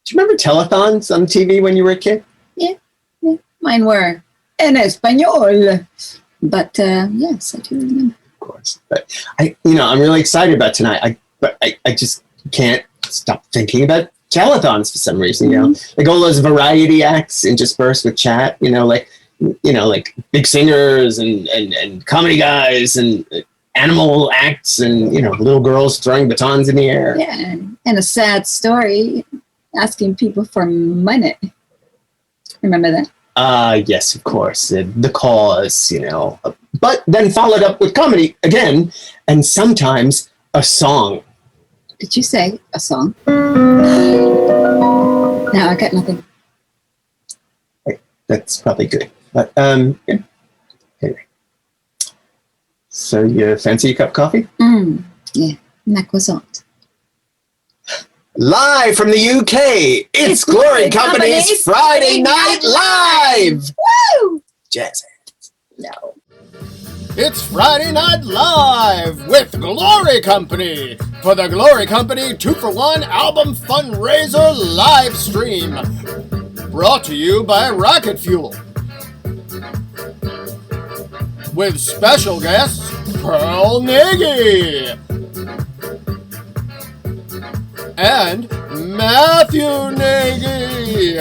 Do you remember telethons on TV when you were a kid? Yeah. Mine were en español. But yes, I do remember. Of course. But I'm really excited about tonight. I just can't stop thinking about telethons for some reason. Like all those variety acts interspersed with chat. Like big singers and comedy guys and animal acts and little girls throwing batons in the air. Yeah, and a sad story asking people for money. Remember that? Yes, of course. The cause, but then followed up with comedy again, and sometimes a song. Did you say a song? No, I got nothing. That's probably good. But, yeah. Anyway. So you fancy a cup of coffee? Yeah, ma croissant. Live from the UK, it's Glory Company's Friday Night Live! Woo! Jazz hands. No. It's Friday Night Live with Glory Company for the Glory Company 2-for-1 album fundraiser live stream. Brought to you by Rocket Fuel. With special guests, Pearl Nagy and Matthew Nagy.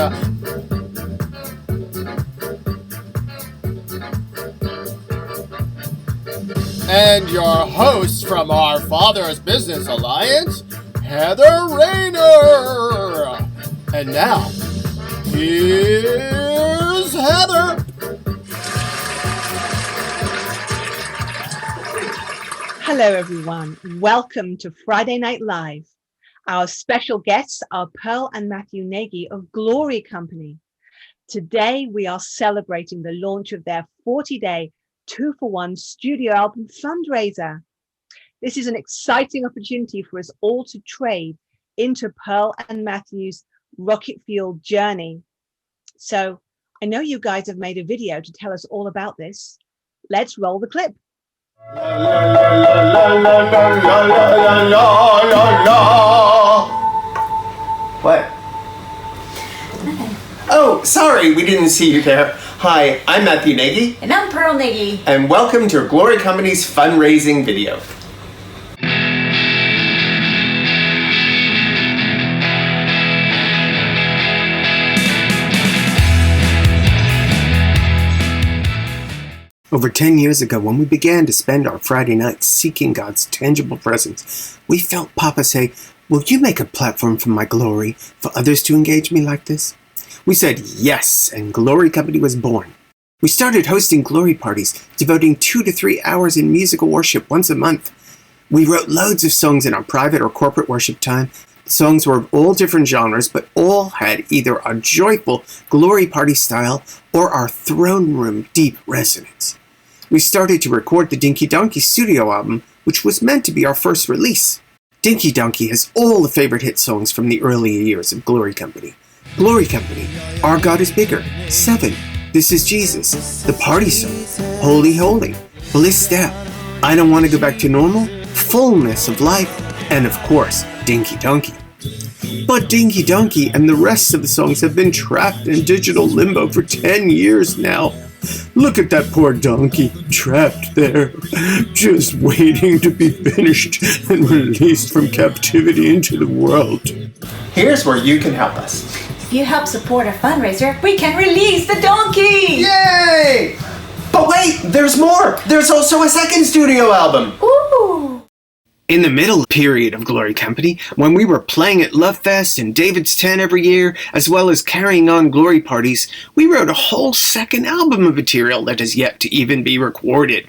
And your hosts from Our Father's Business Alliance, Heather Rayner. And now, here's Heather. Hello, everyone. Welcome to Friday Night Live. Our special guests are Pearl and Matthew Nagy of Glory Company. Today, we are celebrating the launch of their 40-day 2-for-1 studio album fundraiser. This is an exciting opportunity for us all to trade into Pearl and Matthew's rocket fuel journey. So I know you guys have made a video to tell us all about this. Let's roll the clip. What? Oh, sorry, we didn't see you there. Hi, I'm Matthew Nagy. And I'm Pearl Nagy. And welcome to Glory Company's fundraising video. Over 10 years ago, when we began to spend our Friday nights seeking God's tangible presence, we felt Papa say, "Will you make a platform for my glory, for others to engage me like this?" We said yes, and Glory Company was born. We started hosting glory parties, devoting 2 to 3 hours in musical worship once a month. We wrote loads of songs in our private or corporate worship time. The songs were of all different genres, but all had either a joyful glory party style or our throne room deep resonance. We started to record the Dinky Donkey studio album, which was meant to be our first release. Dinky Donkey has all the favorite hit songs from the earlier years of Glory Company. Glory Company, Our God is Bigger, 7, This is Jesus, The Party Song, Holy Holy, Blissed Out, I Don't Want to Go Back to Normal, Fullness of Life, and of course, Dinky Donkey. But Dinky Donkey and the rest of the songs have been trapped in digital limbo for 10 years now. Look at that poor donkey, trapped there, just waiting to be finished and released from captivity into the world. Here's where you can help us. If you help support our fundraiser, we can release the donkey! Yay! But wait, there's more! There's also a second studio album! Ooh! In the middle period of Glory Company, when we were playing at Love Fest and David's 10 every year, as well as carrying on glory parties, we wrote a whole second album of material that has yet to even be recorded.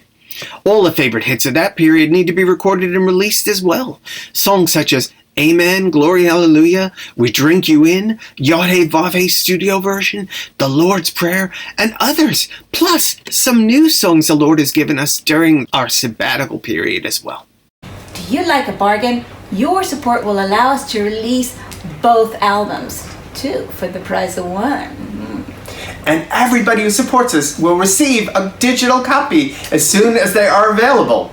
All the favorite hits of that period need to be recorded and released as well. Songs such as Amen, Glory, Hallelujah, We Drink You In, Yahweh Vave studio version, The Lord's Prayer, and others, plus some new songs the Lord has given us during our sabbatical period as well. Do you like a bargain? Your support will allow us to release both albums, 2 for the price of 1. And everybody who supports us will receive a digital copy as soon as they are available.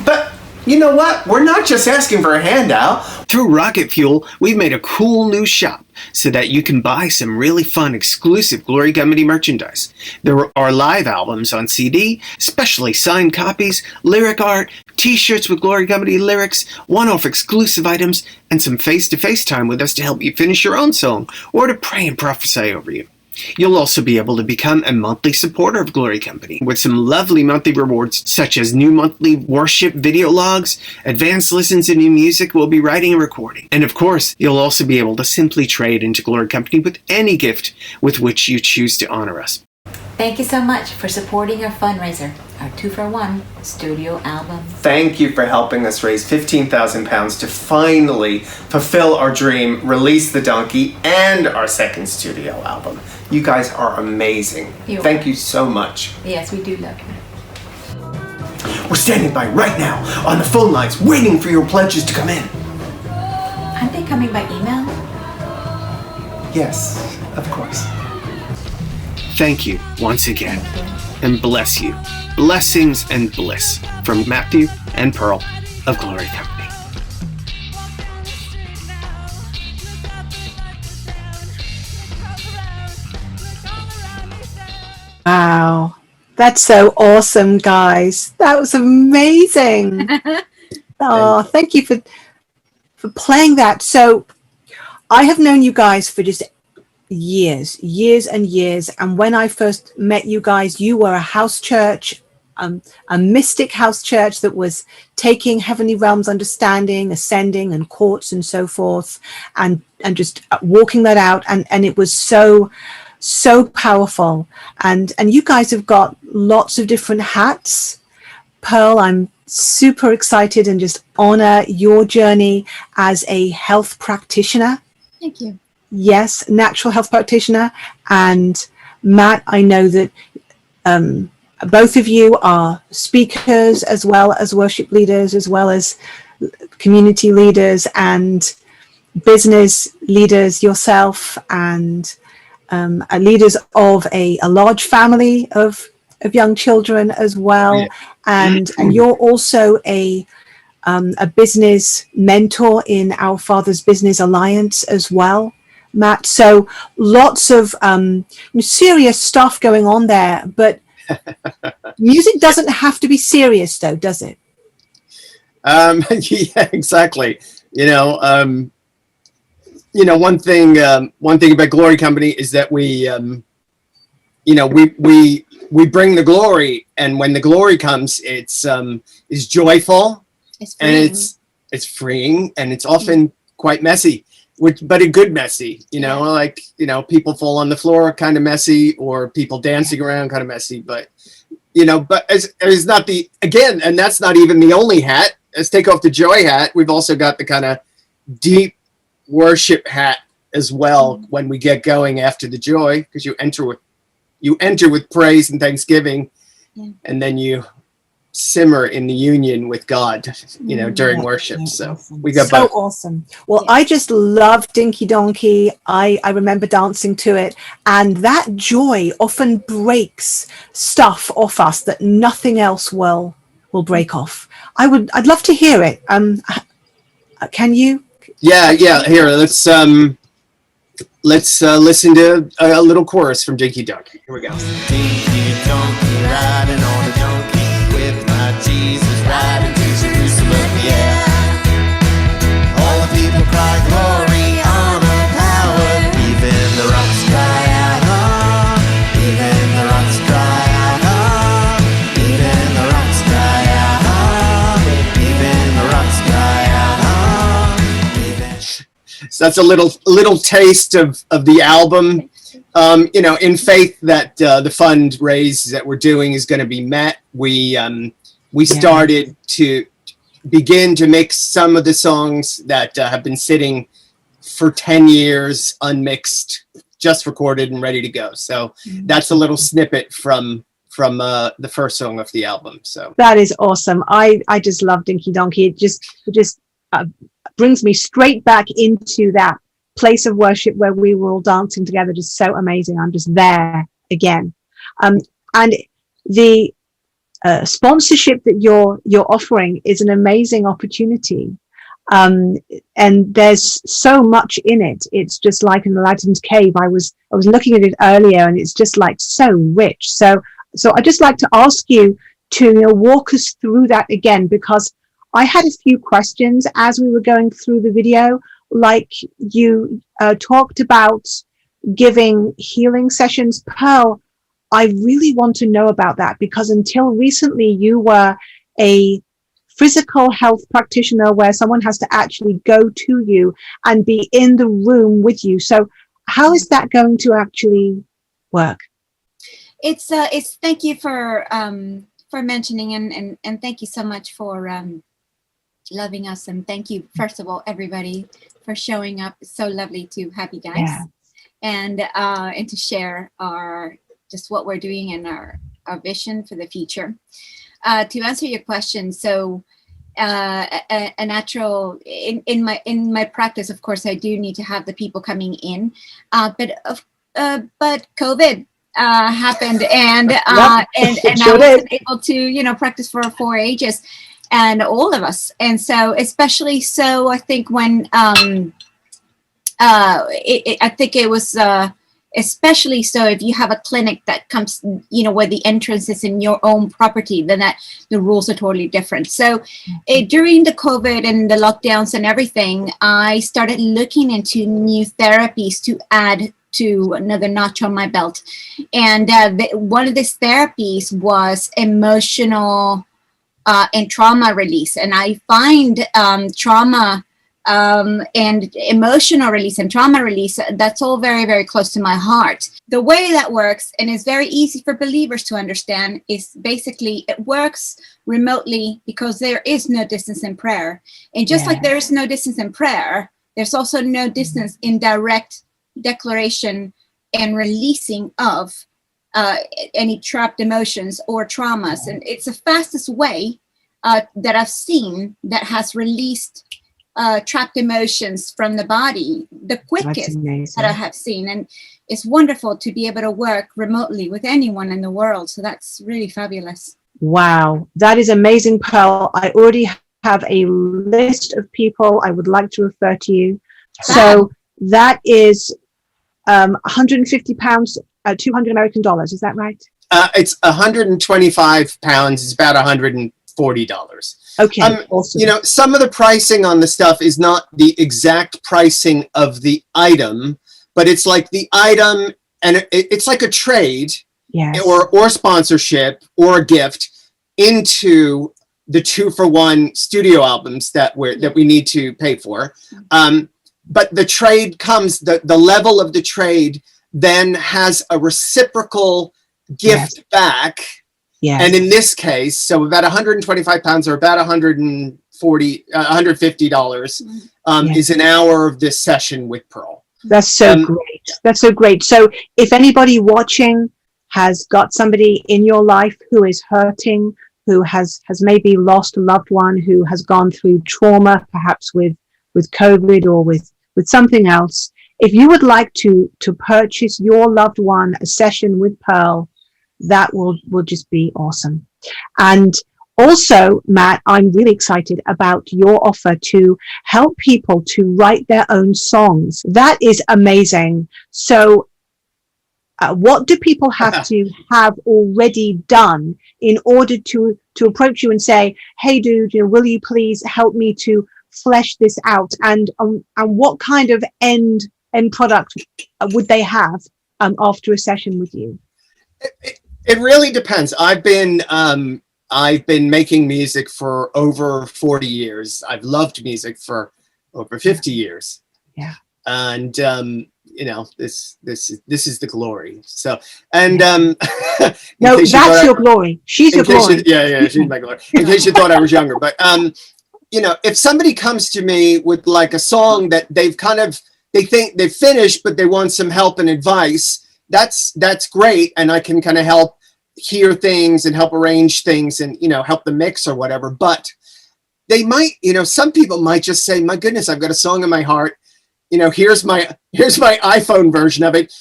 But you know what? We're not just asking for a handout. Through Rocket Fuel, we've made a cool new shop so that you can buy some really fun exclusive Glory Company merchandise. There are live albums on CD, specially signed copies, lyric art, t-shirts with Glory Company lyrics, one-off exclusive items, and some face-to-face time with us to help you finish your own song or to pray and prophesy over you. You'll also be able to become a monthly supporter of Glory Company with some lovely monthly rewards such as new monthly worship video logs, advanced listens to new music we'll be writing and recording. And of course, you'll also be able to simply trade into Glory Company with any gift with which you choose to honor us. Thank you so much for supporting our fundraiser, our 2-for-1 studio album. Thank you for helping us raise £15,000 to finally fulfill our dream, release the donkey, and our second studio album. You guys are amazing. Thank you so much. Yes, we do love you. We're standing by right now on the phone lines waiting for your pledges to come in. Aren't they coming by email? Yes, of course. Thank you once again, and bless you. Blessings and bliss from Matthew and Pearl of Glory Company. Wow. That's so awesome, guys. That was amazing. Oh, thank you for playing that. So I have known you guys for just years and years. And when I first met you guys, you were a house church, a mystic house church that was taking Heavenly Realms understanding, ascending and courts and so forth, and just walking that out. And it was so powerful. And you guys have got lots of different hats. Pearl, I'm super excited and just honor your journey as a health practitioner. Thank you. Yes, natural health practitioner. And Matt, I know that both of you are speakers as well as worship leaders, as well as community leaders and business leaders yourself, and leaders of a large family of young children as well. And you're also a business mentor in Our Father's Business Alliance as well, Matt. So lots of serious stuff going on there, but music doesn't have to be serious though, does it? Yeah, exactly. One thing about Glory Company is that we bring the glory, and when the glory comes, it's joyful, and it's freeing, and it's often quite messy, but a good messy. People fall on the floor kind of messy, or people dancing around kind of messy, but it's not and that's not even the only hat. Let's take off the joy hat. We've also got the kind of deep worship hat as well when we get going after the joy, because you enter with praise and thanksgiving, and then you simmer in the union with God, during worship. So awesome. We got so both. Awesome. Well, I just love Dinky Donkey. I remember dancing to it, and that joy often breaks stuff off us that nothing else will break off. I'd love to hear it. Can you? Yeah. Here, let's listen to a little chorus from Dinky Donkey. Here we go. Dinky donkey riding on a donkey with my Jesus riding to Jerusalem, yeah. All the people cry glory, honor, power. Even the rocks cry out, oh. Even the rocks cry out, oh. Even the rocks cry out, oh. Even the rocks cry out, oh. So that's a little taste of the album. In faith that the fundraise that we're doing is going to be met. We started to begin to mix some of the songs that have been sitting for 10 years unmixed, just recorded and ready to go. So that's a little snippet from the first song of the album. So that is awesome. I just love Dinky Donkey. It just brings me straight back into that place of worship where we were all dancing together. Just so amazing. I'm just there again. And the sponsorship that you're offering is an amazing opportunity. And there's so much in it. It's just like in Aladdin's cave. I was looking at it earlier, and it's just like so rich. So I'd just like to ask you to walk us through that again, because I had a few questions as we were going through the video. Like you talked about giving healing sessions. Pearl, I really want to know about that, because until recently you were a physical health practitioner where someone has to actually go to you and be in the room with you. So how is that going to actually work? It's thank you for mentioning, and thank you so much for loving us, and thank you first of all everybody for showing up. It's so lovely to have you guys, and to share our just what we're doing and our vision for the future. To answer your question, so a natural in my practice, of course, I do need to have the people coming in, but COVID happened, and I wasn't able to practice for 4 ages, and all of us, and so especially so I think when I think it was especially so if you have a clinic that comes where the entrance is in your own property, then the rules are totally different. So during the COVID and the lockdowns and everything, I started looking into new therapies to add to another notch on my belt, and one of these therapies was emotional and trauma release. And I find trauma and emotional release and trauma release, that's all very, very close to my heart. The way that works, and it's very easy for believers to understand, is basically it works remotely because there is no distance in prayer. And just like there is no distance in prayer, there's also no distance in direct declaration and releasing of any trapped emotions or traumas. And it's the fastest way that I've seen that has released trapped emotions from the body, the quickest that I have seen. And it's wonderful to be able to work remotely with anyone in the world. So that's really fabulous. Wow, that is amazing, Pearl. I already have a list of people I would like to refer to you. So that is £150, 200 American dollars. Is that right? It's 125 pounds. It's about $140. Okay, awesome. Some of the pricing on the stuff is not the exact pricing of the item, but it's like the item, and it's like a trade, or sponsorship or a gift into the 2-for-1 studio albums that we need to pay for. But the trade comes, the level of the trade then has a reciprocal gift back. Yes. And in this case, so about 125 pounds or about $150 is an hour of this session with Pearl. That's so great. That's so great. So if anybody watching has got somebody in your life who is hurting, who has maybe lost a loved one, who has gone through trauma, perhaps with COVID or with something else, if you would like to purchase your loved one a session with Pearl, that will just be awesome. And also, Matt, I'm really excited about your offer to help people to write their own songs. That is amazing. So what do people have to have already done in order to approach you and say, hey, dude, will you please help me to flesh this out? And what kind of end product would they have after a session with you? It really depends. I've been making music for over 40 years. I've loved music for over 50 years. Yeah. And this is the glory. So, and no, that's your glory. She's your glory. She's my glory. In case you thought I was younger, but if somebody comes to me with like a song that they think they've finished, but they want some help and advice, that's great. And I can kind of help hear things and help arrange things and, help them mix or whatever. But they might, some people might just say, my goodness, I've got a song in my heart. Here's my iPhone version of it.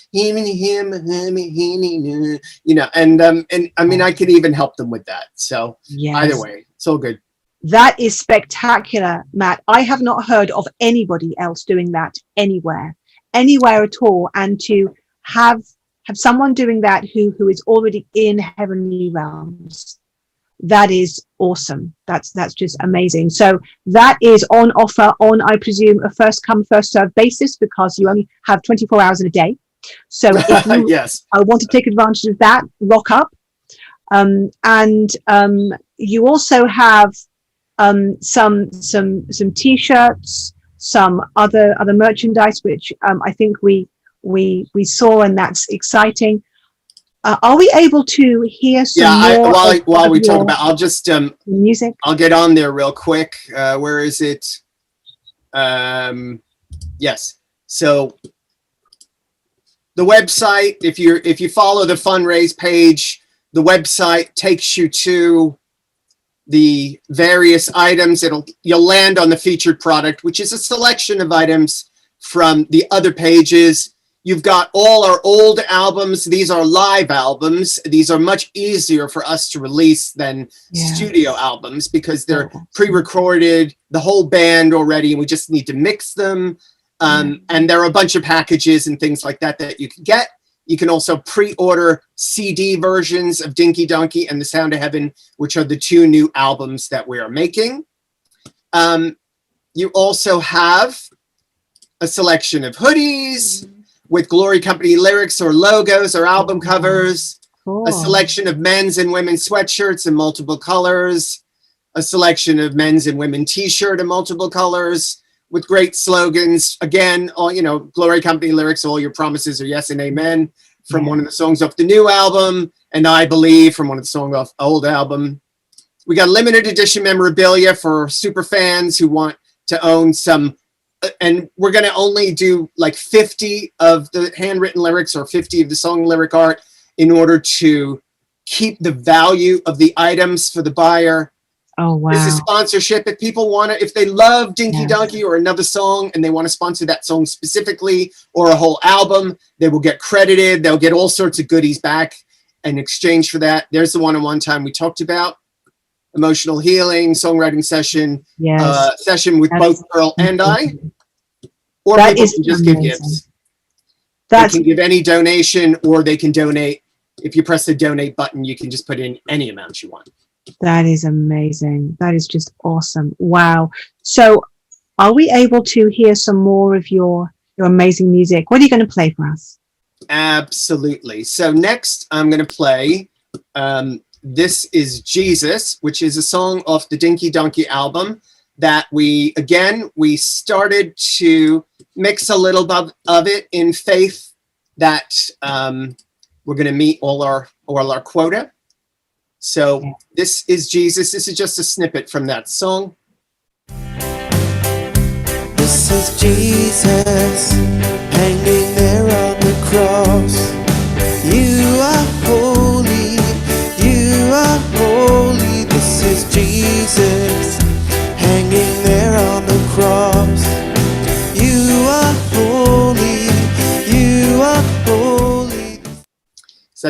And I mean, I could even help them with that. So either way, it's all good. That is spectacular, Matt. I have not heard of anybody else doing that anywhere at all. And to have someone doing that who is already in heavenly realms, that is awesome. That's just amazing. So that is on offer on, I presume, a first come, first served basis, because you only have 24 hours in a day. So if you yes, I want to take advantage of that, rock up. You also have some t-shirts, some other merchandise, which I think we saw, and that's exciting. Are we able to hear some more? While we talk about, I'll just music. I'll get on there real quick. Where is it? Yes. So the website, if you follow the fundraise page, the website takes you to the various items. You'll land on the featured product, which is a selection of items from the other pages. You've got all our old albums. These are live albums. These are much easier for us to release than studio albums, because they're pre-recorded, the whole band already, and we just need to mix them. And there are a bunch of packages and things like that you can get. You can also pre-order CD versions of Dinky Donkey and The Sound of Heaven, which are the two new albums that we are making. You also have a selection of hoodies with Glory Company lyrics or logos or album covers, a selection of men's and women's sweatshirts in multiple colors, a selection of men's and women's t-shirt in multiple colors with great slogans. Again, all, Glory Company lyrics, all your promises are yes and amen, from one of the songs off the new album, and I Believe from one of the songs off the old album. We got limited edition memorabilia for super fans who want to own some, and we're going to only do like 50 of the handwritten lyrics or 50 of the song lyric art in order to keep the value of the items for the buyer. Oh, wow. This is sponsorship. If people want to, if they love Dinky Donkey or another song and they want to sponsor that song specifically or a whole album, they will get credited. They'll get all sorts of goodies back in exchange for that. There's the one-on-one time we talked about. Emotional healing, songwriting session, session with both Pearl and I. Or that people can just give gifts. They can give any donation, or they can donate. If you press the donate button, you can just put in any amount you want. That is amazing. That is just awesome. Wow. So are we able to hear some more of your amazing music? What are you going to play for us? Absolutely. So next I'm going to play This Is Jesus, which is a song off the Dinky Donkey album that we started to mix a little bit of it in faith that we're going to meet all our quota. So This Is Jesus. This is just a snippet from that song. This is Jesus hanging there on the cross. You are holy, you are holy. This is Jesus hanging there on the cross. You are holy, you are holy. So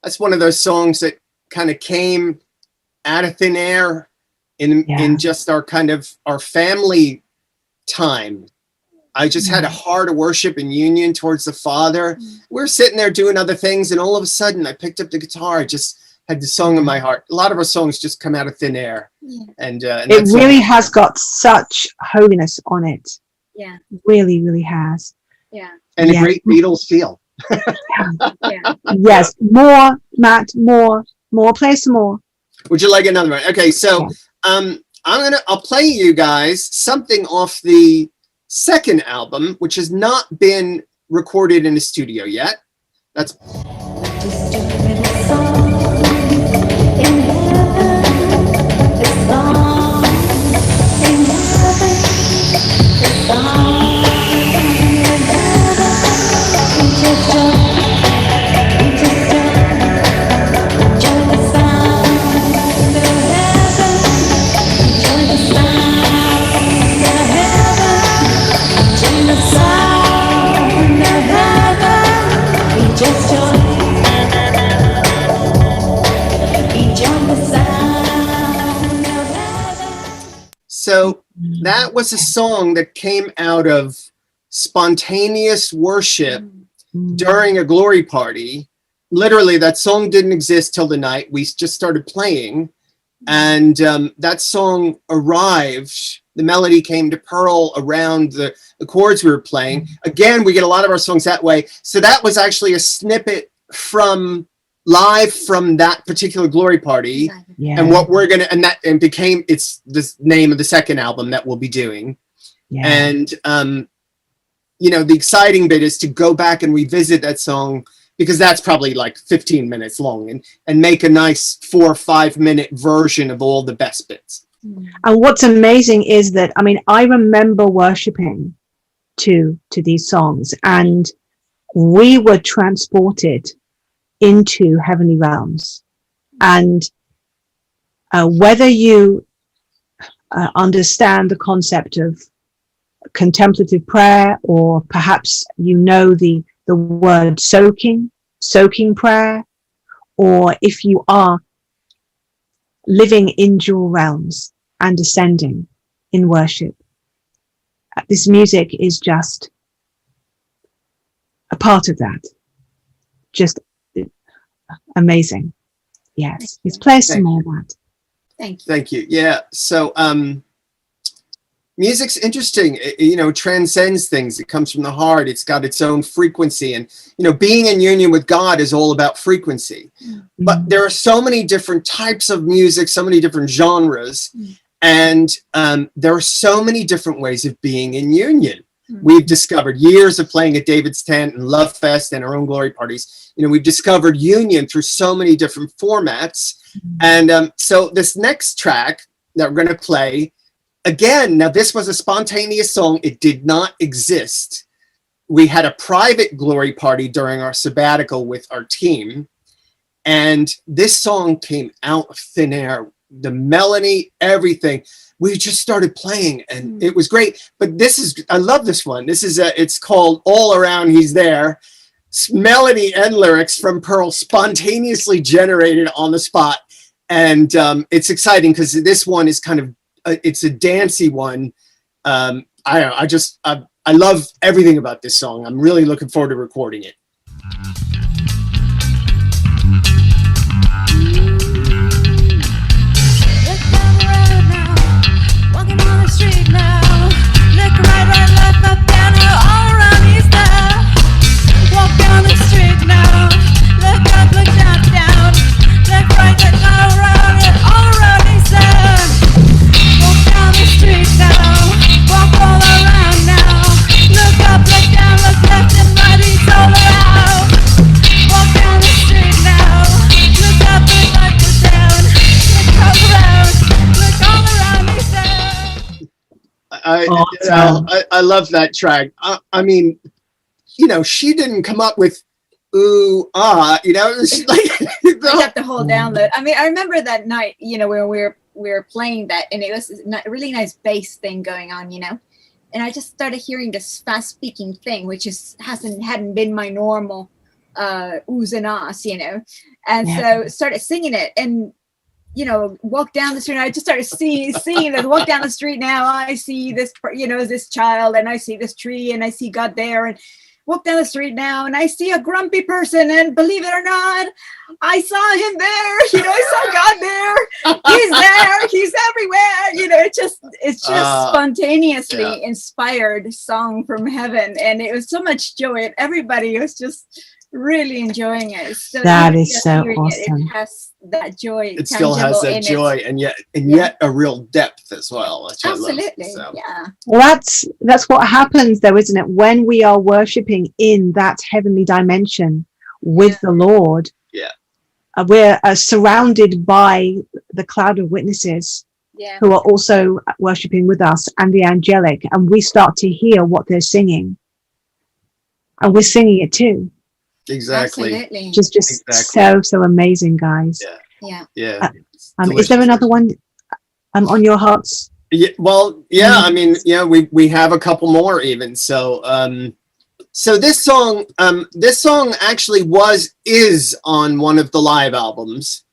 that's one of those songs that kind of came out of thin air in just our family time. I just had a heart of worship and union towards the Father. We're sitting there doing other things, and all of a sudden I picked up the guitar. I just had the song in my heart. A lot of our songs just come out of thin air. And it really has got such holiness on it. Yeah. Really, really has. Yeah. And a great Beatles feel. Yes. More, Matt, more. Play some more. Would you like another one? Okay, so I'll play you guys something off the second album, which has not been recorded in a studio yet. That's So that was a song that came out of spontaneous worship during a glory party. Literally, that song didn't exist till the night. We just started playing, and that song arrived. The melody came to Pearl around the chords we were playing. Again, we get a lot of our songs that way. So that was actually a snippet from live from that particular glory party. Yeah. And what we're gonna, and became, it's the name of the second album that we'll be doing. Yeah. And you know, the exciting bit is to go back and revisit that song, because that's probably like 15 minutes long, and make a nice 4 or 5 minute version of all the best bits. And what's amazing is that, I mean, I remember worshiping to these songs, and we were transported into heavenly realms. And whether you understand the concept of contemplative prayer, or perhaps you know the word soaking prayer, or if you are living in dual realms and ascending in worship, this music is just a part of that. Just amazing. Yes, let's play some more of that. Thank you. Thank you. Yeah. So music's interesting. It, you know, transcends things. It comes from the heart. It's got its own frequency, and you know, being in union with God is all about frequency. But there are so many different types of music, so many different genres, and there are so many different ways of being in union. We've discovered, years of playing at David's Tent and Love Fest and our own glory parties, you know, we've discovered union through so many different formats. And so this next track that we're going to play, again, now this was a spontaneous song. It did not exist. We had a private glory party during our sabbatical with our team, and this song came out of thin air. The melody, everything. We just started playing, and it was great. But this is, I love this one. This is it's called All Around He's There. Melody and lyrics from Pearl spontaneously generated on the spot. And it's exciting because this one is kind of, it's a dancey one. I don't know, I love everything about this song. I'm really looking forward to recording it. Street now, look right, left, up, down, all around he's there. Walk down the street now, look up, look down, look right, look all around he's there. Walk down the street now, walk all around now, look up, look down, look left and right, he's all around. Walk down the street now, look up, look right, look down, look all around, he's there. I love that track. I mean, you know, she didn't come up with ooh you know, it's like I got the whole download. I mean, I remember that night, you know, where we were playing that, and it was a really nice bass thing going on, you know, and I just started hearing this fast speaking thing, which hadn't been my normal oohs and ahs, you know, and so started singing it, and you know, walk down the street. I just started seeing this. Walk down the street now. I see this, you know, this child, and I see this tree, and I see God there. And walk down the street now, and I see a grumpy person. And believe it or not, I saw him there. You know, I saw God there. He's there. He's everywhere. You know, it's just spontaneously inspired song from heaven, and it was so much joy. And everybody was just really enjoying it. So that is so awesome. It has that joy. It still has that joy, and yet a real depth as well. Which absolutely, I love, so. Yeah. Well, that's what happens, though, isn't it? When we are worshiping in that heavenly dimension with the Lord, we're surrounded by the cloud of witnesses who are also worshiping with us, and the angelic, and we start to hear what they're singing, and we're singing it too. Exactly. Absolutely. Just so amazing, guys. Yeah. Is there another one on your hearts? Yeah. Well, yeah. I mean, yeah. We have a couple more even. So so this song actually is on one of the live albums.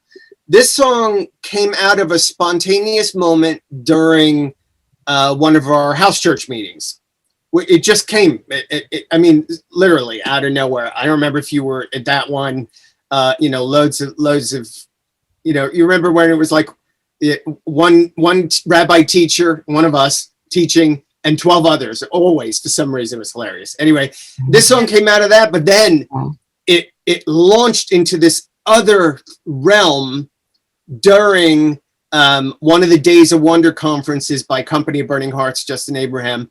This song came out of a spontaneous moment during one of our house church meetings. It just came, I mean, literally out of nowhere. I don't remember if you were at that one, loads of, you remember when it was like one rabbi teacher, one of us teaching, and 12 others, always, for some reason. It was hilarious. Anyway, this song came out of that, but then it launched into this other realm during one of the Days of Wonder conferences by Company of Burning Hearts, Justin Abraham,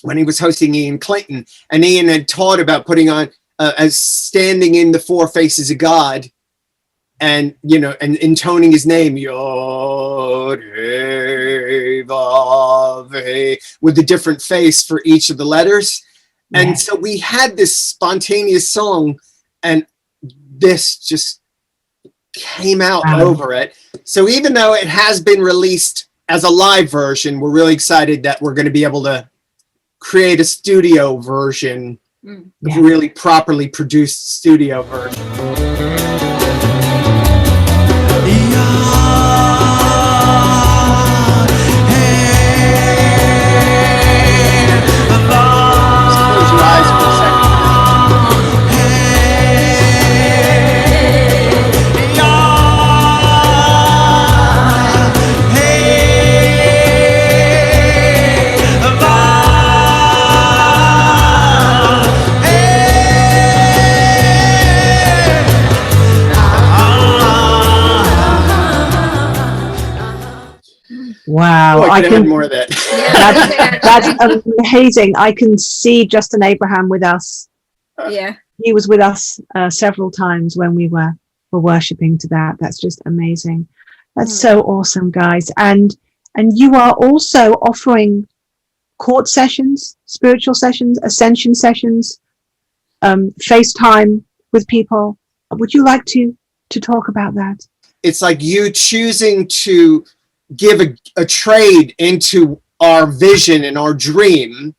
when he was hosting Ian Clayton. And Ian had taught about putting on, as standing in the four faces of God, and, and intoning his name, Yod, Hey, Vav, Hey, with a different face for each of the letters. Yes. And so we had this spontaneous song, and this just came out over it. So even though it has been released as a live version, we're really excited that we're going to be able to create a studio version, really properly produced studio version. Wow, I can add more of that. That's amazing. I can see Justin Abraham with us. Yeah, he was with us several times when we were worshiping to that. That's just amazing. That's so awesome, guys. And you are also offering court sessions, spiritual sessions, ascension sessions, FaceTime with people. Would you like to talk about that? It's like you choosing to give a trade into our vision and our dream.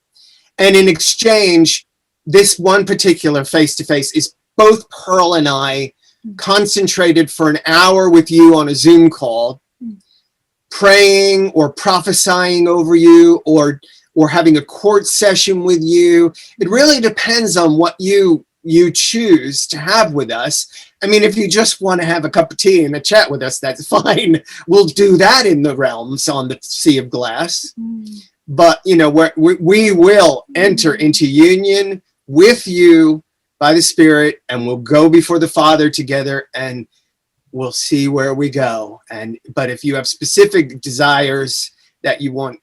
And in exchange, this one particular face-to-face is both Pearl and I concentrated for an hour with you on a Zoom call, praying or prophesying over you, or having a court session with you. It really depends on what you choose to have with us. I mean, if you just want to have a cup of tea and a chat with us, that's fine. We'll do that in the realms on the Sea of Glass. But, we will enter into union with you by the Spirit, and we'll go before the Father together, and we'll see where we go. But if you have specific desires that you want,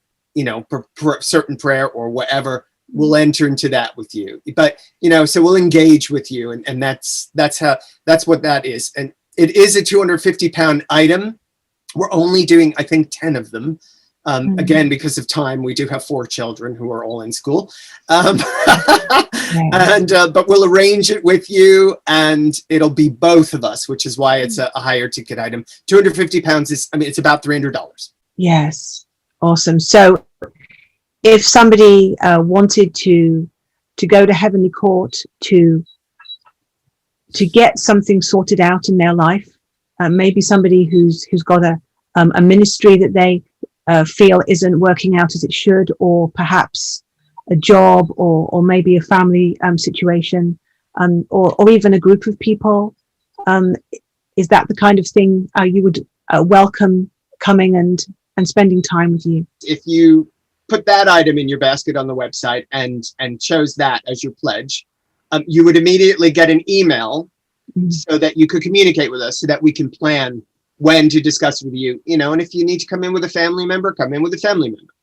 certain prayer or whatever, we'll enter into that with you. But, so we'll engage with you, and that's what that is. And it is a 250-pound item. We're only doing, I think, 10 of them. Again, because of time, we do have 4 children who are all in school. But we'll arrange it with you, and it'll be both of us, which is why it's a higher ticket item. 250 pounds it's about $300. Yes. Awesome. So if somebody wanted to go to Heavenly Court to get something sorted out in their life, maybe somebody who's got a ministry that they feel isn't working out as it should, or perhaps a job, or maybe a family situation, or even a group of people, is that the kind of thing you would welcome coming and spending time with you? If you put that item in your basket on the website and chose that as your pledge, you would immediately get an email so that you could communicate with us, so that we can plan when to discuss with you, and if you need to come in with a family member, come in with a family member,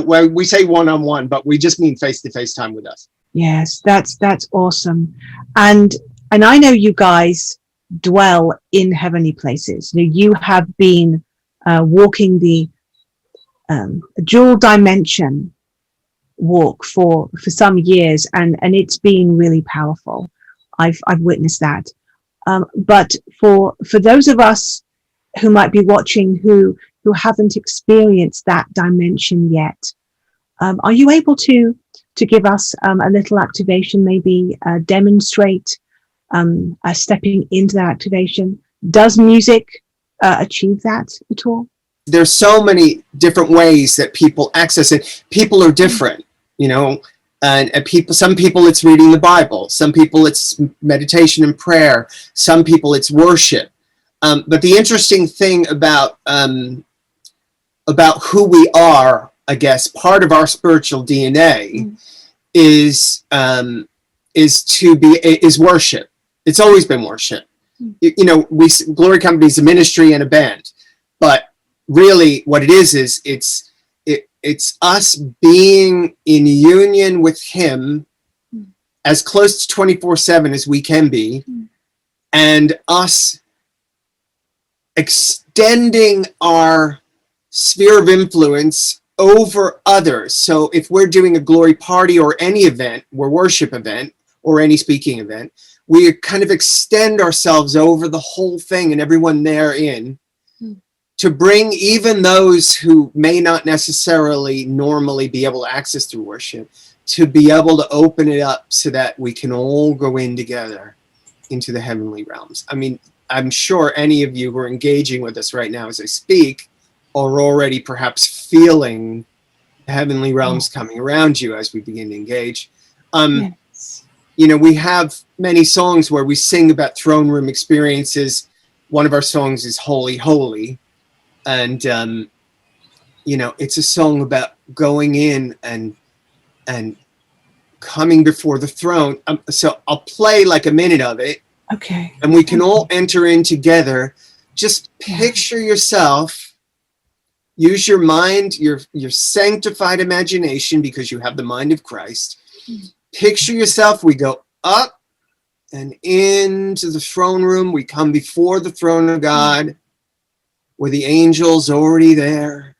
where we say one-on-one, but we just mean face-to-face time with us. Yes, that's awesome. And I know you guys dwell in heavenly places. You have been walking the dual dimension walk for some years, and it's been really powerful. I've witnessed that. But for those of us who might be watching who haven't experienced that dimension yet, are you able to give us a little activation, maybe demonstrate stepping into that activation? Does music achieve that at all? there's so many different ways that people access it. People are different, you know, and some people it's reading the Bible, some people it's meditation and prayer, some people it's worship. But the interesting thing about who we are, I guess, part of our spiritual DNA is worship. It's always been worship. You know, Glory Company is a ministry and a band, but really what it is it's us being in union with Him as close to 24/7 as we can be, and us extending our sphere of influence over others. So if we're doing a glory party or any event, or worship event, or any speaking event, we kind of extend ourselves over the whole thing and everyone therein to bring even those who may not necessarily normally be able to access through worship, to be able to open it up so that we can all go in together into the heavenly realms. I mean, I'm sure any of you who are engaging with us right now as I speak are already perhaps feeling the heavenly realms coming around you as we begin to engage. You know, we have many songs where we sing about throne room experiences. One of our songs is Holy, Holy. And, you know, it's a song about going in and coming before the throne. So I'll play like a minute of it. Okay. And we can all enter in together. Just picture yourself. Use your mind, your sanctified imagination, because you have the mind of Christ. Picture yourself. We go up and into the throne room. We come before the throne of God, where the angel's already there.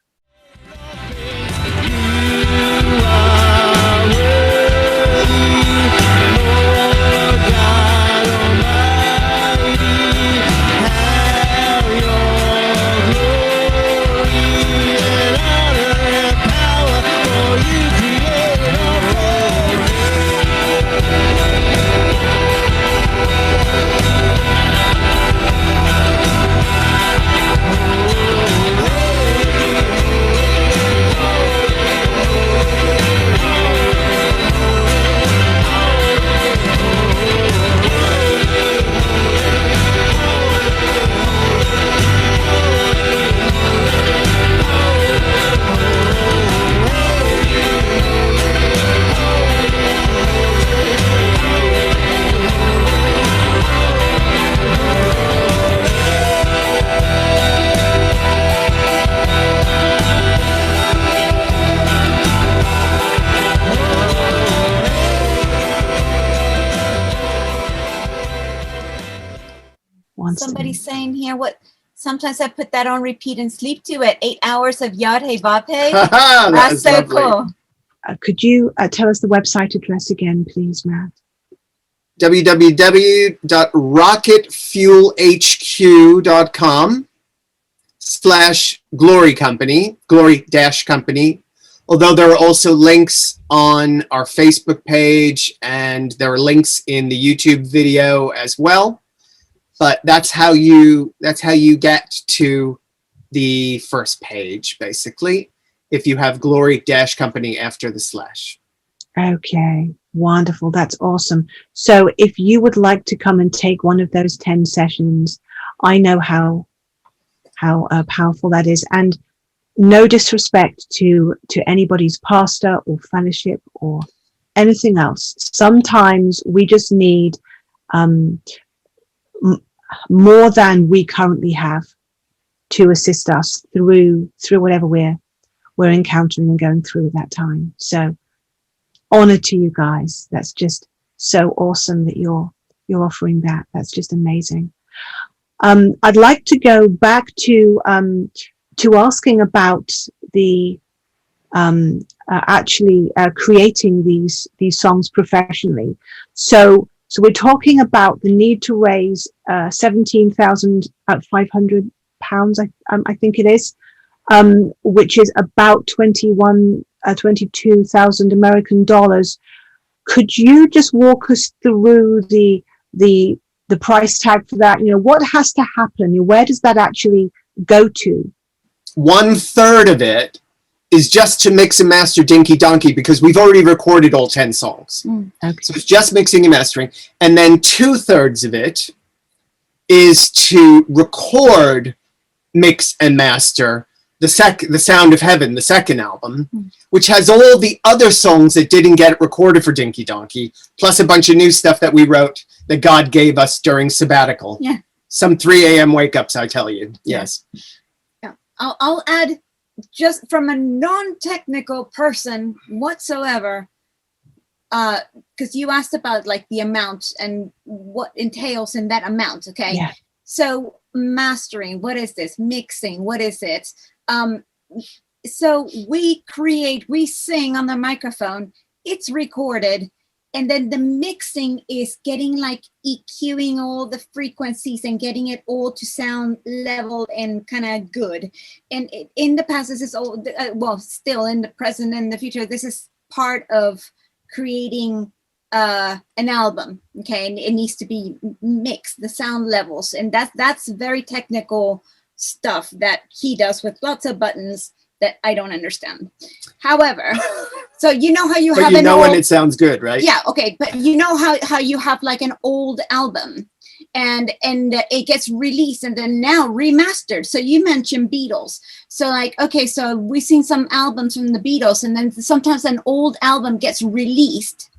Somebody's saying here, what? Sometimes I put that on repeat and sleep to it. 8 hours of Yahweh Vape. That's so lovely. cool. Could you tell us the website address again, please, Matt? www.rocketfuelhq.com/glory company, glory-company. Although there are also links on our Facebook page and there are links in the YouTube video as well. But that's how you get to the first page, basically, if you have glory-company after the slash. Okay, wonderful. That's awesome. So if you would like to come and take one of those 10 sessions, I know how powerful that is. And no disrespect to anybody's pastor or fellowship or anything else. Sometimes we just need more than we currently have to assist us through whatever we're encountering and going through at that time. So honor to you guys. That's just so awesome that you're offering that. That's just amazing. I'd like to go back to asking about the actually creating these songs professionally. So we're talking about the need to raise £17,500, I think it is, which is about 22,000 American dollars. Could you just walk us through the price tag for that? You know, what has to happen? Where does that actually go to? 1/3 of it is just to mix and master Dinky Donkey, because we've already recorded all 10 songs. Okay. So it's just mixing and mastering. And then 2/3 of it is to record, mix, and master the Sound of Heaven, the second album, which has all the other songs that didn't get recorded for Dinky Donkey, plus a bunch of new stuff that we wrote that God gave us during sabbatical. Yeah. Some 3 a.m. wake-ups, I tell you. Yes. Yeah. I'll add, just from a non-technical person whatsoever, because you asked about like the amount and what entails in that amount. Okay. Yeah. So mastering, what is this? Mixing, what is it? So we sing on the microphone, it's recorded, and then the mixing is getting like EQing all the frequencies and getting it all to sound level and kind of good. And in the past, this is all, well, still in the present and the future, this is part of creating an album. Okay. And it needs to be mixed, the sound levels. And that's very technical stuff that he does with lots of buttons that I don't understand. However, so you know how you But have you an know old, when it sounds good, right? yeah, okay, but you know how you have like an old album and it gets released and then now remastered. So you mentioned Beatles. So like, okay, so we've seen some albums from the Beatles, and then sometimes an old album gets re-released,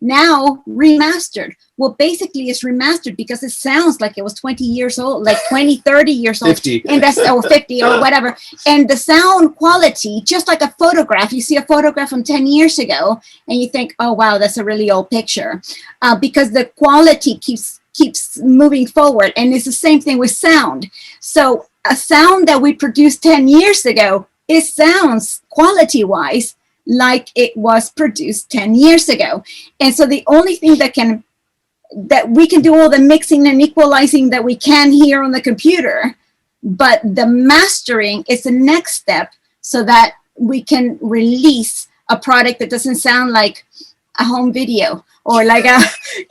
now remastered. Well, basically it's remastered because it sounds like it was 20 years old, like 20, 30 years old. 50. And that's, or 50 or whatever. And the sound quality, just like a photograph, you see a photograph from 10 years ago and you think, oh, wow, that's a really old picture. Because the quality keeps moving forward. And it's the same thing with sound. So a sound that we produced 10 years ago, it sounds quality-wise like it was produced 10 years ago. And so the only thing that we can do all the mixing and equalizing that we can here on the computer, but the mastering is the next step so that we can release a product that doesn't sound like a home video or like a,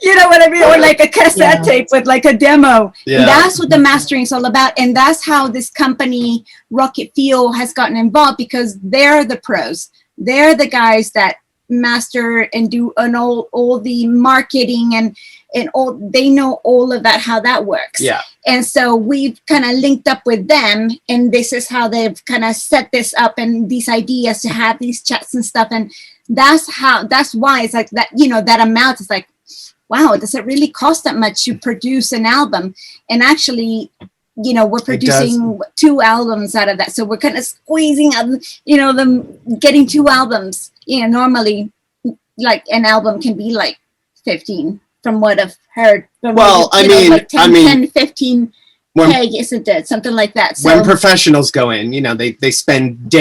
you know what I mean? Or like a cassette tape with like a demo. Yeah. And that's what the mastering is all about. And that's how this company, Rocket Fuel, has gotten involved, because they're the pros. They're the guys that master and do all the marketing and all, they know all of that, how that works. Yeah. And so we've kind of linked up with them, and this is how they've kind of set this up and these ideas to have these chats and stuff. And that's why it's like that, you know, that amount is like, wow, does it really cost that much to produce an album? And actually, you know, we're producing 2 albums out of that. So we're kind of squeezing out, you know, getting 2 albums. You know, normally like an album can be like 15 from what I've heard. Well, I mean, like 10, 15 peg, isn't it? Something like that. So when professionals go in, you know, they spend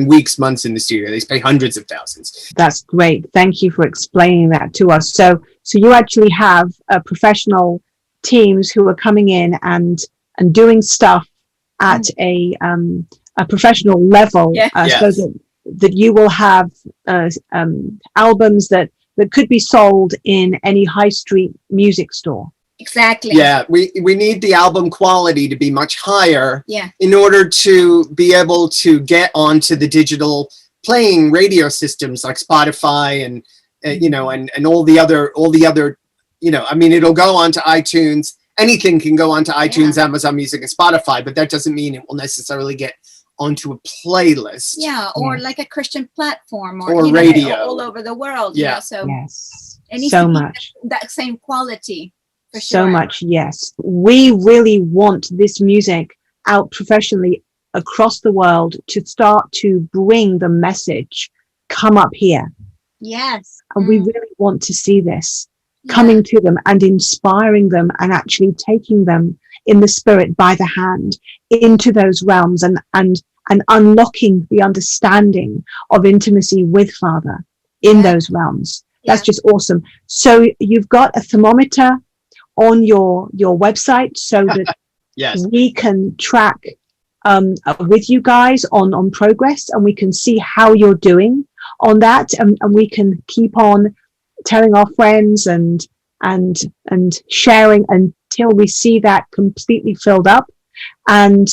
weeks, months in the studio. They pay hundreds of thousands. That's great. Thank you for explaining that to us. So you actually have professional teams who are coming in and doing stuff at a professional level, so that you will have albums that could be sold in any high street music store. Exactly. Yeah, we need the album quality to be much higher. Yeah. In order to be able to get onto the digital playing radio systems like Spotify and you know, and all the other, you know, I mean, it'll go onto iTunes. Anything can go onto iTunes, Amazon Music, and Spotify, but that doesn't mean it will necessarily get onto a playlist. Yeah, or like a Christian platform, or you radio, know, all over the world. Yeah. You know, so Yes, it needs so to be much. that same quality. For So sure. much, yes. We really want this music out professionally across the world to start to bring the message, come up here. Yes. And we really want to see this coming to them and inspiring them and actually taking them in the spirit by the hand into those realms and unlocking the understanding of intimacy with Father in those realms. That's just awesome. So you've got a thermometer on your website so that we can track with you guys on progress, and we can see how you're doing on that, and we can keep on telling our friends and sharing until we see that completely filled up. And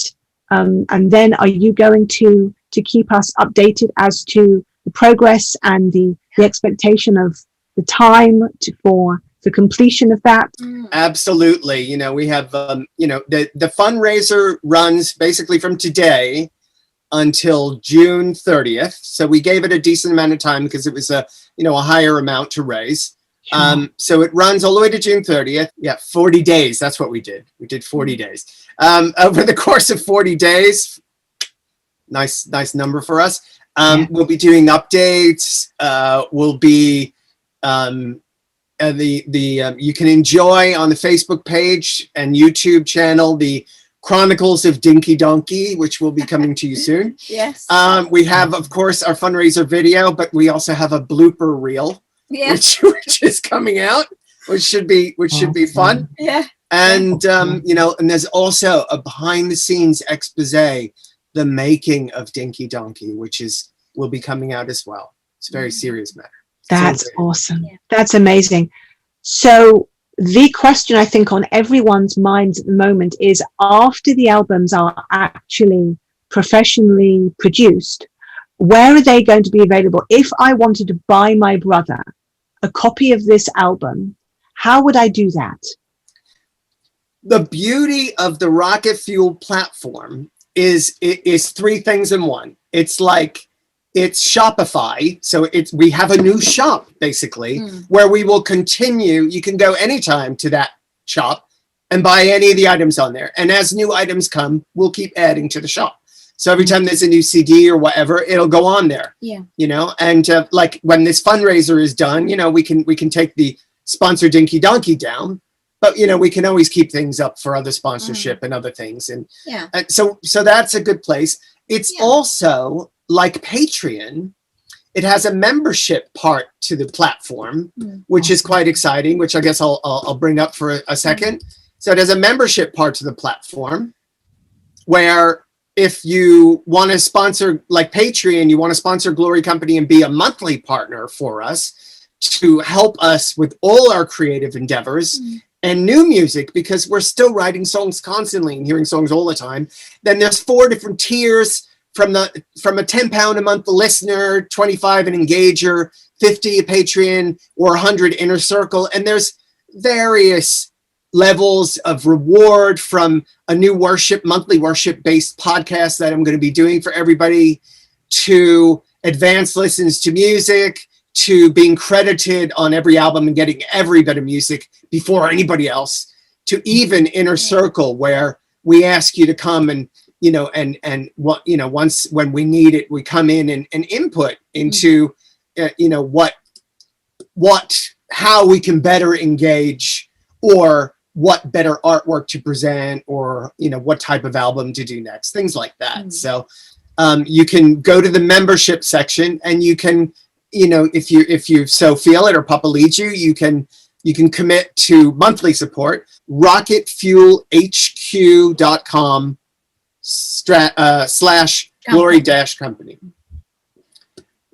And then are you going to keep us updated as to the progress and the expectation of the time for the completion of that? Absolutely. You know, we have, you know, the fundraiser runs basically from today until June 30th. So we gave it a decent amount of time because it was a higher amount to raise. So it runs all the way to June 30th. Yeah, 40 days. That's what we did. We did 40 days. Over the course of 40 days, nice number for us. We'll be doing updates. We'll be you can enjoy on the Facebook page and YouTube channel the Chronicles of Dinky Donkey, which will be coming to you soon. Yes. We have, of course, our fundraiser video, but we also have a blooper reel, Yes. which is coming out, which should be fun. Yeah. And and there's also a behind the scenes expose, the making of Dinky Donkey, which will be coming out as well. It's a very serious matter. That's awesome. Yeah. That's amazing. So the question I think on everyone's minds at the moment is, after the albums are actually professionally produced, where are they going to be available? If I wanted to buy my brother a copy of this album, how would I do that? The beauty of the Rocket Fuel platform is three things in one. It's Shopify. So we have a new shop basically where we will continue. You can go anytime to that shop and buy any of the items on there. And as new items come, we'll keep adding to the shop. So every time there's a new CD or whatever, it'll go on there. Yeah. And like when this fundraiser is done, we can take the sponsor Dinky Donkey down, but we can always keep things up for other sponsorship and other things. And so that's a good place. It's also like Patreon. It has a membership part to the platform, which is quite exciting, which I guess I'll bring up for a second. So it has a membership part to the platform where if you want to sponsor, like Patreon, you want to sponsor Glory Company and be a monthly partner for us to help us with all our creative endeavors and new music, because we're still writing songs constantly and hearing songs all the time. Then there's 4 different tiers from a £10 a month listener, 25 an engager, 50 a Patreon, or 100 inner circle. And there's various levels of reward, from a new monthly worship based podcast that I'm going to be doing for everybody, to advanced listens to music, to being credited on every album and getting every bit of music before anybody else, to even inner circle, where we ask you to come and once when we need it, we come in and input into how we can better engage, or what better artwork to present, or what type of album to do next, things like that. So you can go to the membership section, and you can, if you so feel it, or Papa leads you, you can commit to monthly support. rocketfuelhq.com /glory-company.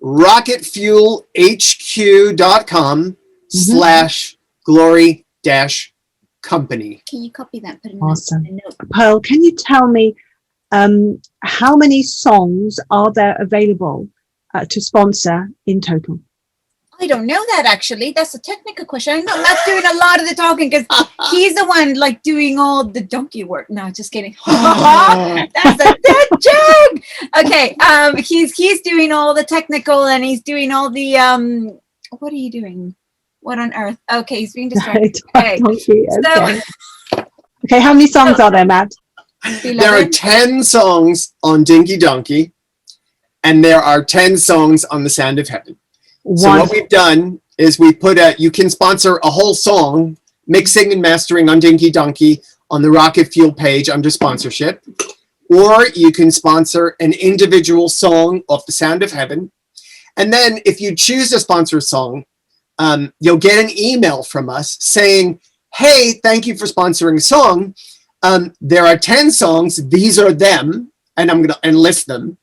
rocketfuelhq.com /glory-company. Can you copy that? Put it Awesome. in a note. Pearl, can you tell me how many songs are there available to sponsor in total? I don't know that, actually. That's a technical question. I know Matt's doing a lot of the talking because he's the one doing all the donkey work. No, just kidding. That's a dead joke. Okay. He's doing all the technical, and he's doing all the what are you doing? What on earth? Okay, he's being distracted. Okay. Okay, how many songs are there, Matt? There are 10 songs on Dinky Donkey, and there are 10 songs on The Sound of Heaven. So what we've done is you can sponsor a whole song, mixing and mastering on Dinky Donkey on the Rocket Fuel page under sponsorship, or you can sponsor an individual song off The Sound of Heaven. And then if you choose to sponsor a song, you'll get an email from us saying, hey, thank you for sponsoring a song. There are 10 songs. These are them. And I'm going to enlist them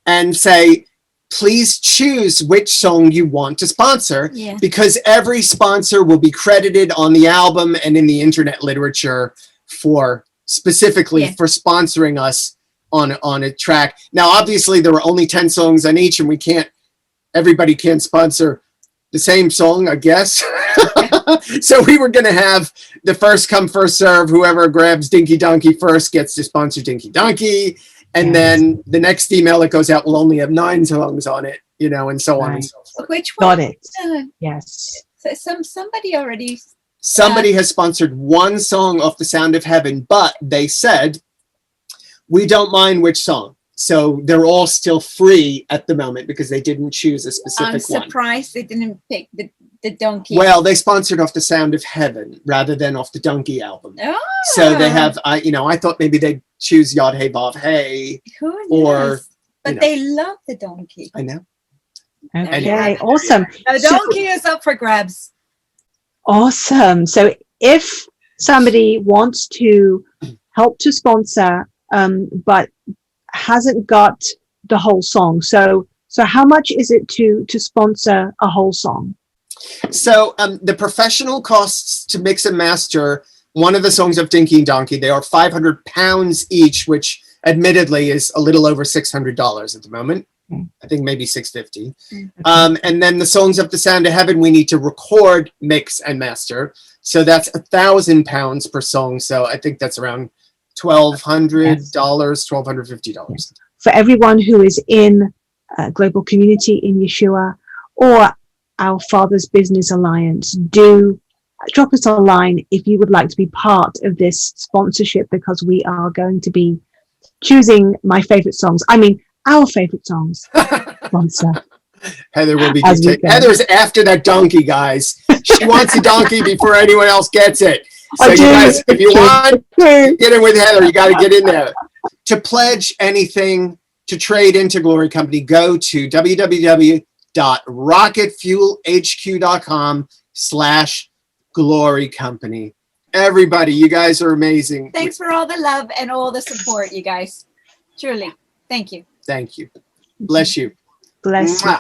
and say, please choose which song you want to sponsor, because every sponsor will be credited on the album and in the internet literature for specifically for sponsoring us on a track. Now, obviously, there were only 10 songs on each, and everybody can't sponsor the same song, I guess. So we were going to have the first come, first serve. Whoever grabs Dinky Donkey first gets to sponsor Dinky Donkey. And then the next email that goes out will only have 9 songs on it, and so on and so forth. Which one? Got it. Yes. So somebody already. Somebody has sponsored 1 song off The Sound of Heaven, but they said, we don't mind which song. So they're all still free at the moment because they didn't choose a specific one. I'm surprised they didn't pick the donkey. Well, they sponsored off The Sound of Heaven rather than off the Donkey album. Oh. So they have, I thought maybe they'd choose Yod Hey Vav Hey. Who or, knows? But they love the donkey. I know. Okay, awesome. The donkey is up for grabs. Awesome. So if somebody wants to help to sponsor, but hasn't got the whole song, so how much is it to sponsor a whole song? So the professional costs to mix and master one of the songs of Dinky and Donkey, they are £500 each, which admittedly is a little over $600 at the moment. I think maybe $650. And then the songs of The Sound of Heaven, we need to record, mix, and master. So that's £1,000 per song. So I think that's around $1,200, $1,250. For everyone who is in Global Community in Yeshua or our Father's Business Alliance, do drop us a line if you would like to be part of this sponsorship, because we are going to be choosing my favorite songs. I mean, our favorite songs. Sponsor. Heather will be Heather's after that donkey, guys. She wants a donkey before anyone else gets it. So you guys, if you want to get in with Heather, you got to get in there. To pledge anything to trade into Glory Company, go to www.rocketfuelhq.com/Glory Company. Everybody, you guys are amazing. Thanks for all the love and all the support, you guys. Truly. Thank you. Thank you. Bless you. Bless you.